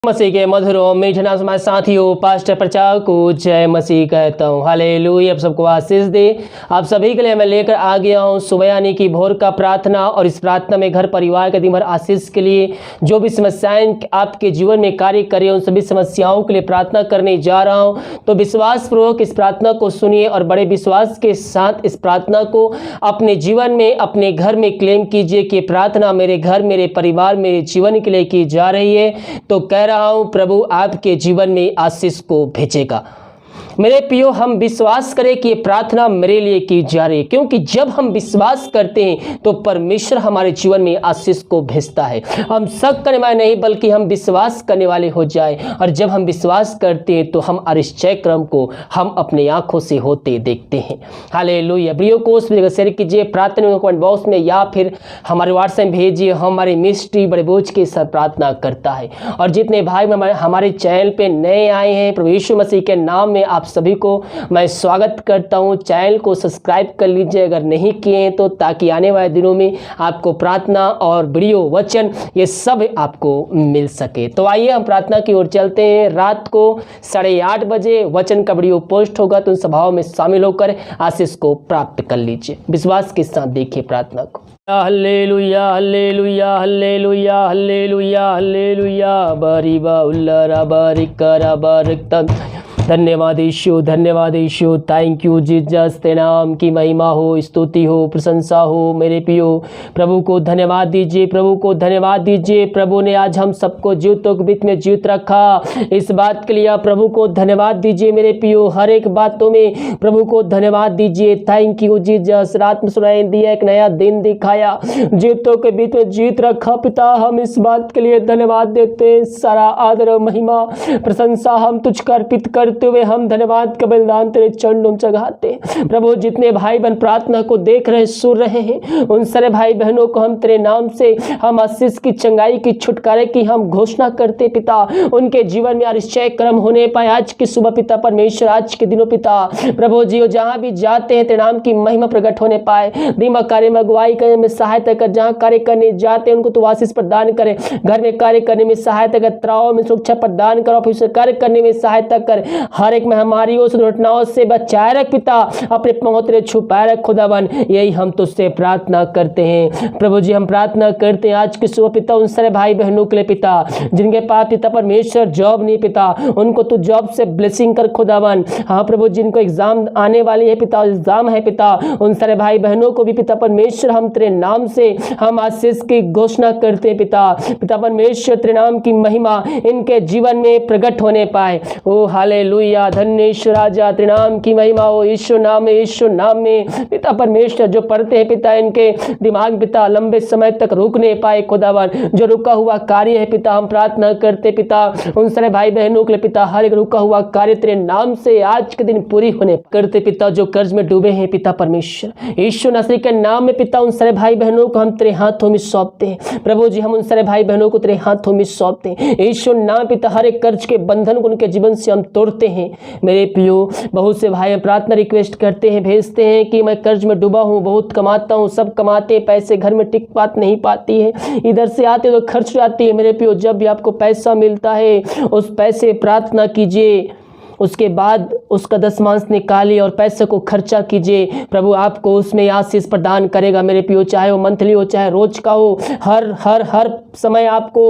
मसीह के मधुरों मीठा समाज साथियों, पास्टर प्रचारक को जय मसीह कहता हूँ। हालेलुया। आप सबको आशीष दे। आप सभी के लिए मैं लेकर आ गया हूँ सुबह यानी कि भोर का प्रार्थना। और इस प्रार्थना में घर परिवार के दिन भर आशीष के लिए जो भी समस्याएं आपके जीवन में कार्य करें उन सभी समस्याओं के लिए प्रार्थना करने जा रहा हूँ। तो विश्वासपूर्वक इस प्रार्थना को सुनिए और बड़े विश्वास के साथ इस प्रार्थना को अपने जीवन में, अपने घर में क्लेम कीजिए कि प्रार्थना मेरे घर, मेरे परिवार, मेरे जीवन के लिए की जा रही है। तो कह रहा हूं, प्रभु आपके जीवन में आशीष को भेजेगा। मेरे प्रियो, हम विश्वास करें कि ये प्रार्थना मेरे लिए की जा रही है, क्योंकि जब हम विश्वास करते हैं तो परमेश्वर हमारे जीवन में आशीष को भेजता है। हम शक करने वाले नहीं बल्कि हम विश्वास करने वाले हो जाए। और जब हम विश्वास करते हैं तो हम आश्चर्य क्रम को हम अपनी आंखों से होते देखते हैं। हालेलुया। वीडियो को उस जगह शेयर कीजिए, प्रार्थना कमेंट बॉक्स में या फिर हमारे व्हाट्सएप में भेजिए। हमारे मिस्ट्री बड़े बोझ के साथ प्रार्थना करता है। और जितने भाई हमारे चैनल पे नए आए हैं, प्रभु यीशु मसीह के नाम में आप सभी को मैं स्वागत करता हूं। चैनल को सब्सक्राइब कर लीजिए अगर नहीं किए हैं तो, ताकि आने वाले दिनों में आपको प्रार्थना और वीडियो वचन ये सब आपको मिल सके। तो आइए हम प्रार्थना की ओर चलते हैं। रात को 8:30 बजे वचन का वीडियो पोस्ट होगा, तो उन सभाओं में शामिल होकर आशीष को प्राप्त कर लीजिए। विश्वास के साथ देखिए प्रार्थना को। Hallelujah hallelujah hallelujah hallelujah hallelujah बरीबा उल्लारा बारिकरा बारिकता। धन्यवाद यीशु, धन्यवाद यीशु। Thank you Jesus. तेरे नाम की महिमा हो, स्तुति हो, प्रशंसा हो। मेरे प्रियो, प्रभु को धन्यवाद दीजिए, प्रभु को धन्यवाद दीजिए। प्रभु ने आज हम सबको जीवितों के बीच में जीवित रखा, इस बात के लिए आप प्रभु को धन्यवाद दीजिए। मेरे प्रियो, हर एक बातों में प्रभु को धन्यवाद दीजिए। Thank you Jesus. रात में सुनाई दिया, एक नया दिन दिखाया, जीवितों के बीच में जीवित रखा। पिता, हम इस बात के लिए धन्यवाद देते हैं। सारा आदर महिमा प्रशंसा हम तुझको अर्पित करते हुए हम धन्यवाद का बलिदान तेरे चरणों में चढ़ाते हैं। प्रभु, जितने भाई बहन प्रार्थना को देख रहे, सुन रहे हैं, उन सारे भाई बहनों को हम तेरे नाम से हम आशीष की, चंगाई की, छुटकारे की हम घोषणा करते पिता। उनके जीवन में आश्चर्य क्रम होने पाए आज की सुबह पिता परमेश्वर, आज के दिनों पिता प्रभु जी जहां भी जाते हैं तेरे नाम की महिमा प्रकट होने पाए। दिमाग कार्य में अगुवाई करने में सहायता कर, जहां कार्य करने जाते हैं उनको तो आशीष प्रदान करे। घर में कार्य करने में सहायता कर, त्राव में सुरक्षा प्रदान करो। ऑफिस में कार्य करने में सहायता कर, हर एक महामारियों से, दुर्घटनाओं से बचाए रख पिता। अपने पांव तेरे छुपाए रख खुदावन। यही हम तुझसे प्रार्थना करते हैं प्रभु जी। हम प्रार्थना करते हैं आज की सुबह पिता उन सारे भाई बहनों के लिए पिता जिनके पास पिता परमेश्वर जॉब नहीं पिता, उनको तू जॉब से ब्लेसिंग कर खुदावन। हाँ प्रभु, जिनको एग्जाम आने वाली है पिता, एग्जाम है पिता, उन सारे भाई बहनों को भी पिता परमेश्वर हम तेरे नाम से हम आशीष की घोषणा करते हैं पिता। पिता परमेश्वर तेरे नाम की महिमा इनके जीवन में प्रकट होने पाए। ओ हालेलुया। धन्य ईश्वर राजा, तेरे नाम की महिमा हो। यीशु नाम में, यीशु नाम में पिता परमेश्वर जो पढ़ते हैं पिता, इनके दिमाग पिता लंबे समय तक रुक नहीं पाए खुदावन। जो रुका हुआ कार्य है पिता, हम प्रार्थना करते पिता उन सारे भाई बहनों के लिए पिता, हर एक रुका हुआ कार्य तेरे नाम से आज के दिन पूरी होने करते पिता। जो कर्ज में डूबे हैं पिता परमेश्वर, यीशु नासरी के नाम में पिता उन सारे भाई बहनों को हम तेरे हाथों में सौंपते हैं प्रभु जी। हम उन सारे भाई बहनों को तेरे हाथों में सौंपते हैं यीशु नाम पिता। हर एक कर्ज के बंधन को उनके जीवन से हम तोड़ते हैं। मेरे प्रियो, बहुत से भाई प्रार्थना रिक्वेस्ट करते हैं, भेजते हैं कि मैं कर्ज में डूबा हूँ, बहुत कमाता हूँ, सब कमाते हैं, पैसे घर में टिक पात नहीं पाती है, इधर से आते तो खर्च जाती है। मेरे प्रियो, जब भी आपको पैसा मिलता है उस पैसे प्रार्थना कीजिए, उसके बाद उसका दशमांश निकालिए और पैसे को खर्चा कीजिए। प्रभु आपको उसमें आशीष प्रदान करेगा मेरे प्रियो। चाहे वो मंथली हो, चाहे रोज का हो, हर समय आपको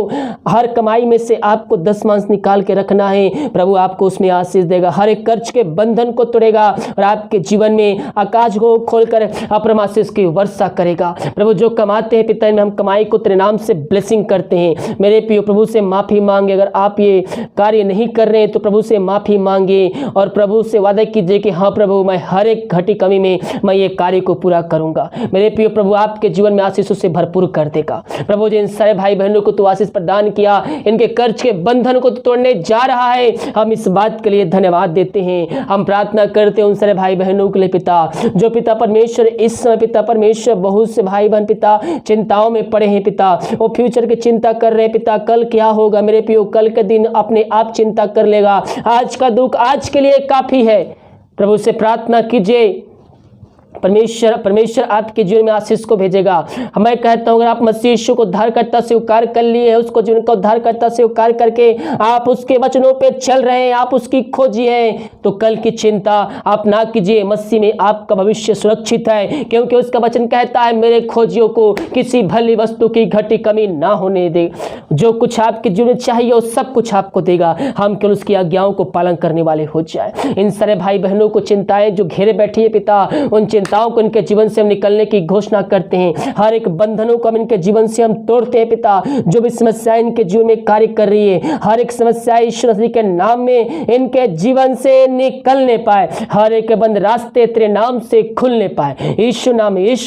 हर कमाई में से आपको दशमांश निकाल के रखना है। प्रभु आपको उसमें आशीष देगा, हर एक कर्ज के बंधन को तोड़ेगा और आपके जीवन में आकाश को खोलकर अपरम आशीष की वर्षा करेगा। प्रभु, जो कमाते हैं पिता, हम कमाई को तेरे नाम से ब्लेसिंग करते हैं। मेरे प्रियो, प्रभु से माफी मांगे। अगर आप ये कार्य नहीं कर रहे हैं तो प्रभु से माफी और प्रभु से वादा कीजिए कि हाँ प्रभु, मैं हर एक घटी कमी में मैं ये कार्य को पूरा करूंगा। मेरे प्रिय, प्रभु आपके जीवन में आशीषों से भरपूर कर देगा। प्रभु जी, इन सारे भाई बहनों को तू आशीष प्रदान किया, इनके कर्ज के बंधन को तोड़ने जा रहा है। हम इस बात के लिए धन्यवाद देते हैं। हम प्रार्थना करते हैं उन सारे भाई बहनों के लिए पिता, जो पिता परमेश्वर इस समय पिता परमेश्वर बहुत से भाई बहन पिता चिंताओं में पड़े हैं पिता। वो फ्यूचर की चिंता कर रहे हैं पिता, कल क्या होगा। मेरे प्रियो, कल के दिन अपने आप चिंता कर लेगा। आज का दुख आज के लिए काफी है। प्रभु से प्रार्थना कीजिए परमेश्वर आपके जीवन में आशीष को भेजेगा। मैं कहता हूँ, अगर आप मसीह यीशु को उद्धारकर्ता स्वीकार कर लिए हैं, उसको जीवन का उद्धारकर्ता स्वीकार करके आप उसके वचनों पे चल रहे हैं, आप उसकी खोजी हैं, तो कल की चिंता आप ना कीजिए। मसीह में आपका भविष्य सुरक्षित है, क्योंकि उसका वचन कहता है, मेरे खोजियों को किसी भली वस्तु की घटी कमी ना होने दे। जो कुछ आपके जीवन में चाहिए वो सब कुछ आपको देगा, हम केवल उसकी आज्ञाओं को पालन करने वाले हो जाए। इन सारे भाई बहनों को चिंताएं जो घेरे बैठी है पिता, उन चिंताओं को इनके जीवन से हम निकलने की घोषणा करते हैं। हर एक बंधनों को हम इनके जीवन से हम तोड़ते हैं पिता। जो भी समस्याएं इनके जीवन में कार्य कर रही है, हर एक समस्या यीशु मसीह के नाम में इनके जीवन से निकलने पाए, हर एक बंद रास्ते तेरे नाम से खुलने पाए। यीशु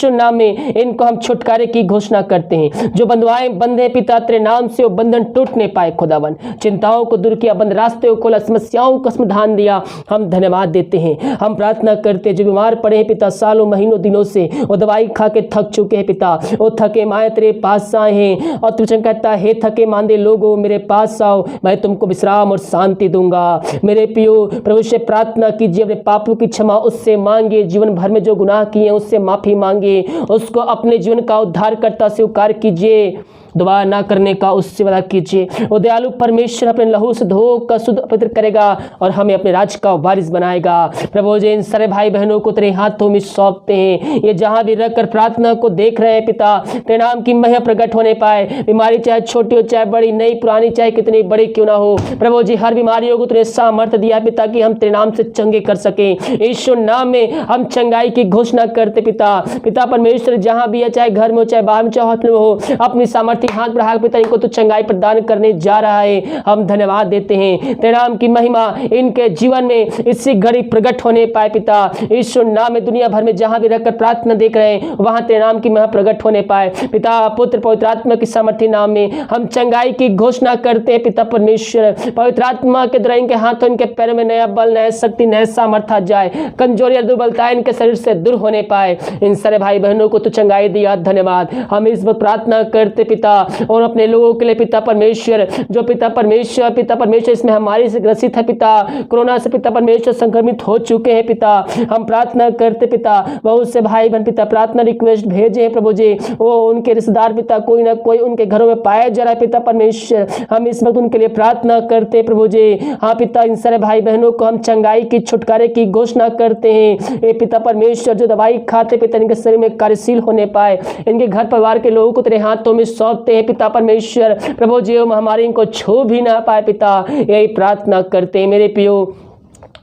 नाम में इनको हम छुटकारे की घोषणा करते हैं। जो बंधुआएं बंधे पिता तेरे नाम से वो बंधन टूटने पाए। खुदावन चिंताओं को दूर किया, बंद रास्ते को खोला, समस्याओं को समाधान दिया, हम धन्यवाद देते हैं। हम प्रार्थना करते हैं जो बीमार पड़े हैं पिता, सालों महीनों दिनों से वो दवाई खा के थक चुके हैं पिता, वो थके माए तेरे पास आए हैं और तुझे कहता है, थके मांदे लोगों मेरे पास आओ, मैं तुमको विश्राम और शांति दूंगा। मेरे पियो प्रभु से प्रार्थना कीजिए, अपने पापों की क्षमा उससे मांगे, जीवन भर में जो गुनाह किए उससे माफी मांगे, उसको अपने जीवन का उद्धारकर्ता स्वीकार कीजिए, दोबारा ना करने का उससे वादा कीजिए। वो दयालु परमेश्वर अपने लहू से धो कर शुद्ध पवित्र करेगा और हमें अपने राज्य का वारिस बनाएगा। प्रभु जी इन सारे भाई बहनों को तेरे हाथों में सौंपते हैं। ये जहां भी रहकर प्रार्थना को देख रहे हैं पिता, तेरे नाम की महिमा प्रकट होने पाए। बीमारी चाहे छोटी हो चाहे बड़ी, नई पुरानी चाहे कितनी बड़ी क्यों ना हो, प्रभु जी हर बीमारियों को तेरे सामर्थ्य दिया पिता कि हम तेरे नाम से चंगे कर सके। यीशु नाम में हम चंगाई की घोषणा करते पिता परमेश्वर, जहां भी है चाहे घर में हो चाहे बाहर में चाहे हॉस्पिटल में हो, अपनी सामर्थ्य हाथ बढ़ा पिता इनको तो चंगाई प्रदान करने जा रहा है। हम धन्यवाद देते हैं। तेरे नाम की महिमा इनके जीवन में इसी घड़ी प्रकट होने पाए पिता। यीशु नाम में दुनिया भर में जहां भी रहकर प्रार्थना देख रहे हैं वहां तेरे नाम की महिमा प्रकट होने पाए पिता। पुत्र पवित्र आत्मा की सामर्थ्य नाम में हम चंगाई की घोषणा करते हैं पिता परमेश्वर। पवित्र आत्मा के द्वारा इनके हाथों इनके पैरों में नया बल, नया शक्ति, नया सामर्थ्य जाए, कमजोरी और दुर्बलता इनके शरीर से दूर होने पाए। इन सारे भाई बहनों को तो चंगाई दिया, धन्यवाद। हम इस वक्त प्रार्थना करते पिता और अपने लोगों के लिए पिता परमेश्वर, जो पिता परमेश्वर इसमें हमारी से ग्रसित है पिता, कोरोना से पिता परमेश्वर संक्रमित हो चुके हैं पिता। हम प्रार्थना करते पिता, बहुत से भाई बहन पिता प्रार्थना रिक्वेस्ट भेजे हैं प्रभु जी, वो उनके रिश्तेदार पिता कोई ना कोई उनके घरों में पाया जा रहा है पिता परमेश्वर। हम इस वक्त उनके लिए प्रार्थना करते प्रभु जी। हाँ पिता इन सारे भाई बहनों को हम चंगाई की छुटकारे की घोषणा करते हैं। ये पिता परमेश्वर जो दवाई खाते पिता इनके शरीर में कार्यशील होने पाए, इनके घर परिवार के लोगों को तेरे हाथों में सौंपते हैं पिता परमेश्वर। प्रभु जी महामारी इनको छू भी ना पाए पिता, यही प्रार्थना करते हैं। मेरे पियो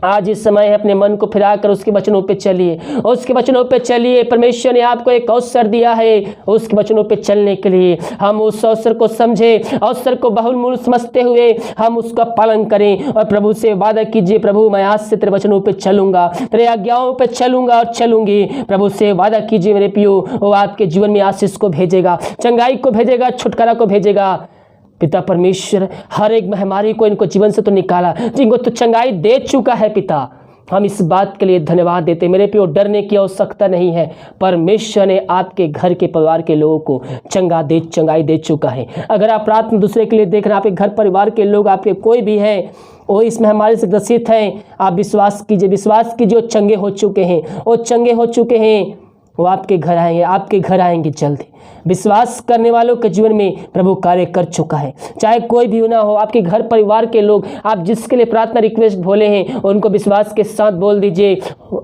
आज इस समय है अपने मन को फिराकर उसके वचनों पे चलिए, उसके वचनों पे चलिए। परमेश्वर ने आपको एक अवसर दिया है उसके वचनों पे चलने के लिए। हम उस अवसर को समझे, अवसर को बहुमूल्य समझते हुए हम उसका पालन करें और प्रभु से वादा कीजिए, प्रभु मैं आज से तेरे वचनों पे चलूंगा, तेरे आज्ञाओं पे चलूंगा और चलूंगी। प्रभु से वादा कीजिए मेरे पियो, वो आपके जीवन में आशीष को भेजेगा, चंगाई को भेजेगा, छुटकारा को भेजेगा। पिता परमेश्वर हर एक महामारी को इनको जीवन से तो निकाला, जिनको तो चंगाई दे चुका है पिता। हम इस बात के लिए धन्यवाद देते। मेरे पियो डरने की आवश्यकता नहीं है, परमेश्वर ने आपके घर के परिवार के लोगों को चंगाई दे चुका है। अगर आप प्रार्थना दूसरे के लिए देख रहे हैं, आपके घर परिवार के लोग आपके कोई भी है वो इसमें हमारे से ग्रसित हैं, आप विश्वास कीजिए वो चंगे हो चुके हैं, वो आपके घर आएंगे जल्दी। विश्वास करने वालों के जीवन में प्रभु कार्य कर चुका है। चाहे कोई भी ना हो, आपके घर परिवार के लोग, आप जिसके लिए प्रार्थना रिक्वेस्ट बोले हैं उनको विश्वास के साथ बोल दीजिए,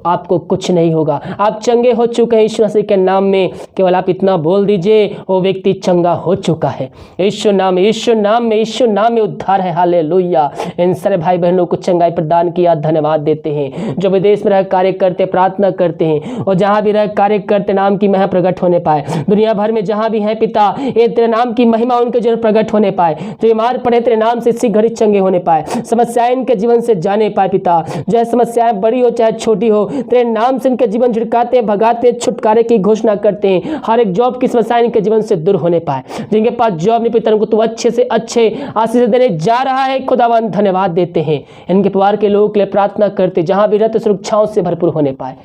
आपको कुछ नहीं होगा, आप चंगे हो चुके हैं यीशु मसीह के नाम में। केवल आप इतना बोल दीजिए, वो व्यक्ति चंगा हो चुका है। यीशु नाम में उद्धार है। हालेलुया। इन सारे भाई बहनों को चंगाई प्रदान किया, धन्यवाद देते हैं। जो विदेश में रह कार्य करते, प्रार्थना करते हैं और जहां भी रह कार्य करते, नाम की महिमा प्रकट होने पाए। दुनिया भर में जहां भी है पिता, ये तेरे नाम की महिमा उनके जीवन प्रकट होने पाए। जो बीमार पड़े तेरे नाम से इसी घड़ी चंगे होने पाए, समस्याएं इनके जीवन से जाने पाए पिता। चाहे समस्याएं बड़ी हो चाहे छोटी हो, तेरे नाम से इनके जीवन झिड़काते, भगाते, छुटकारे की घोषणा करते हैं। हर एक जॉब की समस्याएं इनके जीवन से दूर होने पाए। जिनके पास जॉब नहीं पिता, उनको तू अच्छे से अच्छे आशीष देने जा रहा है। खुदावन धन्यवाद देते हैं। इनके परिवार के लोगों के लिए प्रार्थना करते, जहां भी रहते सुरक्षाओं से भरपूर होने पाए।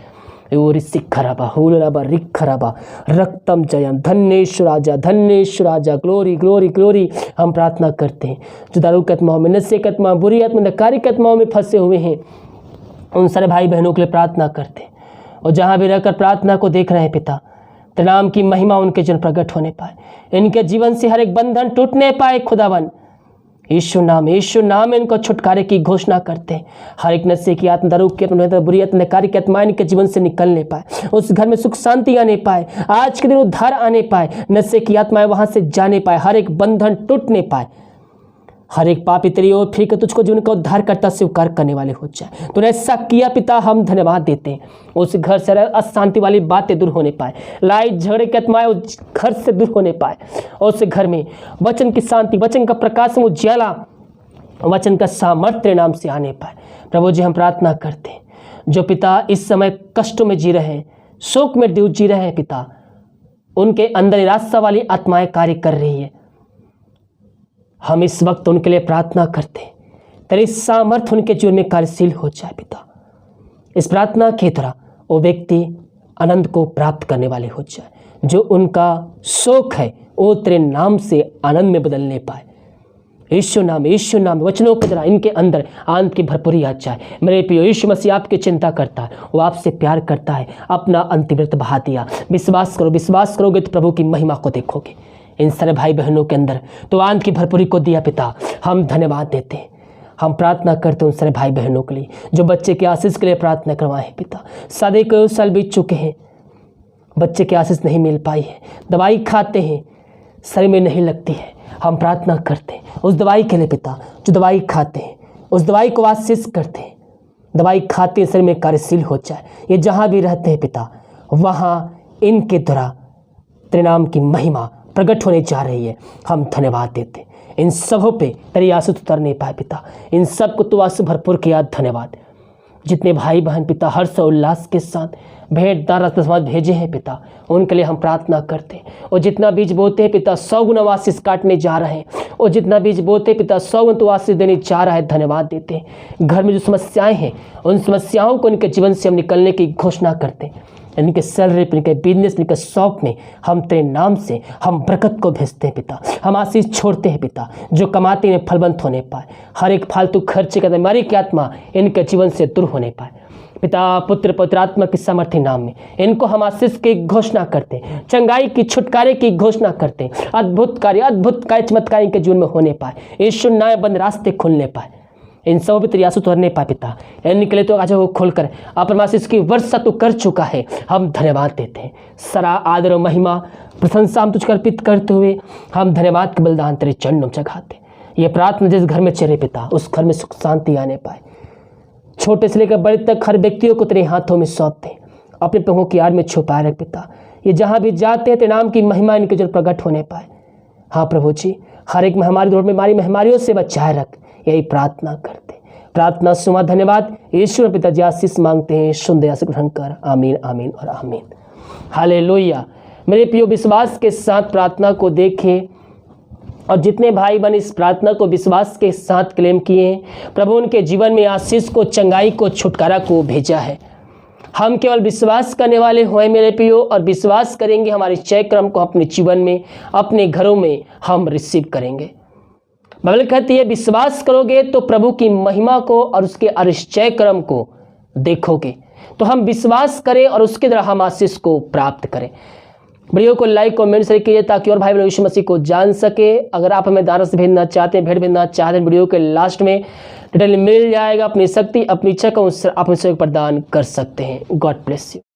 रक्तम जयम, धन्येश्वर राजा, ग्लोरी। हम प्रार्थना करते हैं जो दारू की आत्माओं में, नशे की आत्मा, बुरी आत्मा, नकारी की आत्माओं में फंसे हुए हैं, उन सारे भाई बहनों के लिए प्रार्थना करते हैं। और जहाँ भी रहकर प्रार्थना को देख रहे हैं पिता, तेरे नाम की महिमा उनके जीवन प्रकट होने पाए, इनके जीवन से हर एक बंधन टूटने पाए खुदावन। यीशु नाम में इनको छुटकारे की घोषणा करते हैं। हर एक नशे की आत्मा, दारू की आत्मा, बुरी आत्मा, कार्य की आत्मा इनके जीवन से निकलने पाए, उस घर में सुख शांति आने पाए, आज के दिन उद्धार आने पाए, नशे की आत्माएं वहां से जाने पाए, हर एक बंधन टूटने पाए, हर एक पापी तेरी ओर फिर तुझको जीवन का उद्धार करता स्वीकार करने वाले हो जाए। तूने ऐसा किया पिता, हम धन्यवाद देते हैं। उस घर से अशांति वाली बातें दूर होने पाए, लड़ाई झगड़े की आत्माएं उस घर से दूर होने पाए, और उस घर में वचन की शांति, वचन का प्रकाश, उज्ज्वला, वचन का सामर्थ्य नाम से आने पाए। प्रभु जी हम प्रार्थना करते हैं, जो पिता इस समय कष्टों में जी रहे हैं, शोक में जी रहे हैं पिता, उनके अंदर निराशा वाली आत्माएं कार्य कर रही है, हम इस वक्त उनके लिए प्रार्थना करते हैं, तेरी सामर्थ्य उनके जीवन में कार्यशील हो जाए पिता। इस प्रार्थना के द्वारा वो व्यक्ति आनंद को प्राप्त करने वाले हो जाए, जो उनका शोक है वो तेरे नाम से आनंद में बदलने पाए। यीशु नाम वचनों के द्वारा इनके अंदर आनंद की भरपूरी आ जाए। मेरे प्रिय यीशु मसीह आपकी चिंता करता है, वो आपसे प्यार करता है, अपना अंतिम व्रत बहा दिया। विश्वास करोगे तो प्रभु की महिमा को देखोगे। इन सारे भाई बहनों के अंदर तो आनंद की भरपूरी को दिया पिता, हम धन्यवाद देते हैं। हम प्रार्थना करते हैं उन सारे भाई बहनों के लिए जो बच्चे के आशीष के लिए प्रार्थना करवाए हैं पिता। शादी को साल बीत चुके हैं, बच्चे की आशीष नहीं मिल पाई है, दवाई खाते हैं शरीर में नहीं लगती है, हम प्रार्थना करते हैं उस दवाई के लिए पिता, जो दवाई खाते हैं उस दवाई को आशीष करते हैं, दवाई खाते शरीर में कार्यशील हो जाए। ये जहाँ भी रहते हैं पिता, वहाँ इनके द्वारा तेरे नाम की महिमा प्रकट होने जा रही है। हम धन्यवाद देते इन सबों पे तेरी आंसू उतर नहीं पाए पिता, इन सब को तू आंसू भरपूर किया। धन्यवाद। जितने भाई बहन पिता हर्ष और उल्लास के साथ भेंट दान समाज भेजे हैं पिता, उनके लिए हम प्रार्थना करते हैं। और जितना बीज बोते हैं पिता 100 गुना आशीष काटने जा रहे हैं, और जितना बीज बोते पिता 100 गुना तो आशीष देने जा रहा है। धन्यवाद देते हैं। घर में जो समस्याएं हैं उन समस्याओं को इनके जीवन से हम निकलने की घोषणा करते हैं। इनके सैलरी पे, इनके बिजनेस, इनके शॉप में हम तेरे नाम से हम बरकत को भेजते हैं पिता, हम आशीष छोड़ते हैं पिता, जो कमाते हैं फलवंत होने पाए, हर एक फालतू खर्चे का बीमारी की आत्मा इनके जीवन से दूर होने पाए पिता। पुत्र पवित्र आत्मा के सामर्थ्य नाम में इनको हम आशीष की घोषणा करते हैं, चंगाई की छुटकारे की घोषणा करते हैं, अद्भुत कार्य चमत्कार इनके जीवन में होने पाए, यीशु नाम बंद रास्ते खुलने पाए, इन सब भी तेरी आंसू तोड़ने पाए पिता। इनके लिए तो आज वो खोलकर अपरमाशीष की वर्षा तो कर चुका है। हम धन्यवाद देते हैं। सारा आदर और महिमा प्रशंसा हम तुझको अर्पित करते हुए हम धन्यवाद के बलिदान तेरे चरणों में चढ़ाते। ये प्रार्थना जिस घर में चले पिता, उस घर में सुख शांति आने पाए। छोटे से लेकर बड़े तक हर व्यक्तियों को तेरे हाथों में सौंपते, अपने प्रभुओं की आड़ में छुपाए रख पिता। ये जहाँ भी जाते हैं तेरे नाम की महिमा इनके जल प्रकट होने पाए। हाँ प्रभु जी, हर एक महामारी दौर में महामारियों से बचाए रख, यही प्रार्थना करते। प्रार्थना सुमा धन्यवाद यीशु पिता जी आशीष मांगते हैं, सुन दया से ग्रहण कर। आमीन आमीन और आमीन। हालेलुया। मेरे प्रियो विश्वास के साथ प्रार्थना को देखें, और जितने भाई बहन इस प्रार्थना को विश्वास के साथ क्लेम किए हैं, प्रभु उनके जीवन में आशीष को, चंगाई को, छुटकारा को भेजा है। हम केवल विश्वास करने वाले हुए मेरे प्रियो, और विश्वास करेंगे हमारे चय क्रम को अपने जीवन में, अपने घरों में हम रिसीव करेंगे। बाइबल कहती है विश्वास करोगे तो प्रभु की महिमा को और उसके अरिश्चय क्रम को देखोगे। तो हम विश्वास करें और उसके द्वारा हम आशीष को प्राप्त करें। वीडियो को लाइक कमेंट शेयर कीजिए ताकि और भाई बहन यीशु मसीह को जान सके। अगर आप हमें दान से भेजना चाहते हैं, भेंट भेजना चाहते हैं, वीडियो के लास्ट में डिटेल मिल जाएगा। अपनी शक्ति अपनी इच्छा का आप हमें प्रदान कर सकते हैं। God bless you.